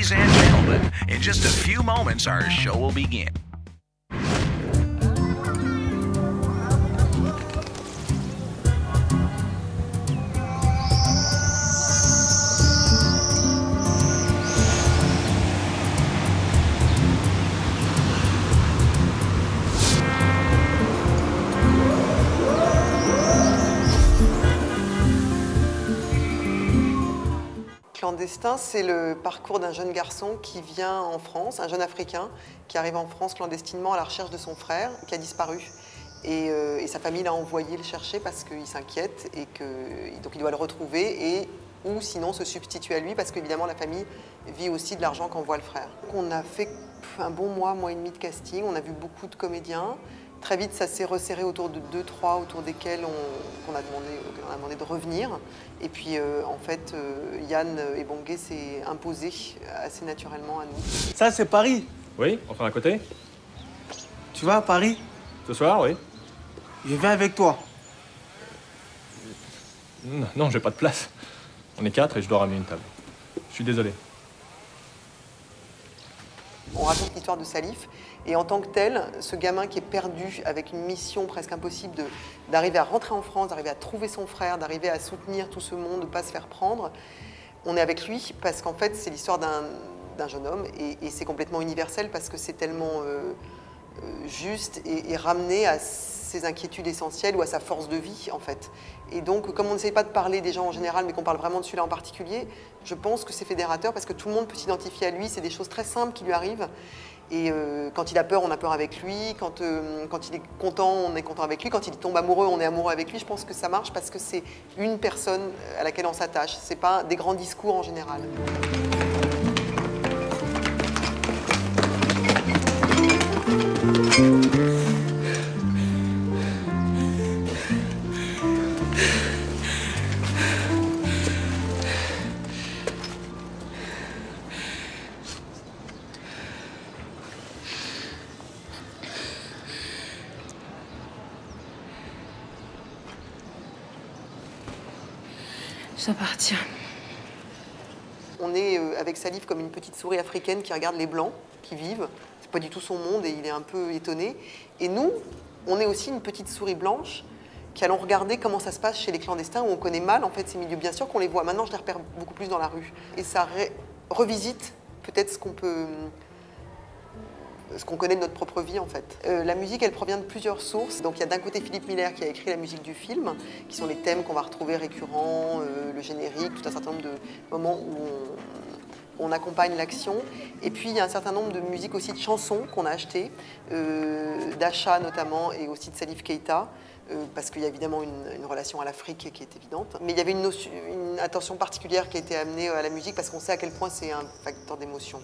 Ladies and gentlemen, in just a few moments, our show will begin. Clandestin, c'est le parcours d'un jeune garçon qui vient en France, un jeune Africain, qui arrive en France clandestinement à la recherche de son frère, qui a disparu. Et sa famille l'a envoyé le chercher parce qu'il s'inquiète et donc il doit le retrouver ou sinon se substituer à lui parce qu'évidemment la famille vit aussi de l'argent qu'envoie le frère. On a fait un bon mois et demi de casting, on a vu beaucoup de comédiens. Très vite, ça s'est resserré autour de 2-3 autour desquels on a demandé de revenir. Et puis, en fait, Yann Ebongue s'est imposé assez naturellement à nous. Ça, c'est Paris. Oui, enfin à côté. Tu vas à Paris? Ce soir, oui. Je viens avec toi. Non, j'ai pas de place. On est 4 et je dois ramener une table. Je suis désolé. On raconte l'histoire de Salif. Et en tant que tel, ce gamin qui est perdu avec une mission presque impossible d'arriver à rentrer en France, d'arriver à trouver son frère, d'arriver à soutenir tout ce monde, de ne pas se faire prendre, on est avec lui parce qu'en fait, c'est l'histoire d'un jeune homme et c'est complètement universel parce que c'est tellement juste et ramené à ses inquiétudes essentielles ou à sa force de vie, en fait. Et donc, comme on n'essaye pas de parler des gens en général, mais qu'on parle vraiment de celui-là en particulier, je pense que c'est fédérateur parce que tout le monde peut s'identifier à lui, c'est des choses très simples qui lui arrivent. Et quand il a peur, on a peur avec lui. Quand il est content, on est content avec lui. Quand il tombe amoureux, on est amoureux avec lui. Je pense que ça marche parce que c'est une personne à laquelle on s'attache. C'est pas des grands discours en général. Je dois partir. On est avec Salif comme une petite souris africaine qui regarde les blancs qui vivent. C'est pas du tout son monde et il est un peu étonné. Et nous, on est aussi une petite souris blanche qui allons regarder comment ça se passe chez les clandestins où on connaît mal en fait ces milieux. Bien sûr qu'on les voit. Maintenant, je les repère beaucoup plus dans la rue. Et ça revisite peut-être ce qu'on connaît de notre propre vie en fait. La musique, elle provient de plusieurs sources. Donc il y a d'un côté Philippe Miller qui a écrit la musique du film, qui sont les thèmes qu'on va retrouver récurrents, le générique, tout un certain nombre de moments où on accompagne l'action. Et puis il y a un certain nombre de musiques aussi de chansons qu'on a achetées, d'Acha notamment, et aussi de Salif Keita, parce qu'il y a évidemment une relation à l'Afrique qui est évidente. Mais il y avait une attention particulière qui a été amenée à la musique, parce qu'on sait à quel point c'est un facteur d'émotion.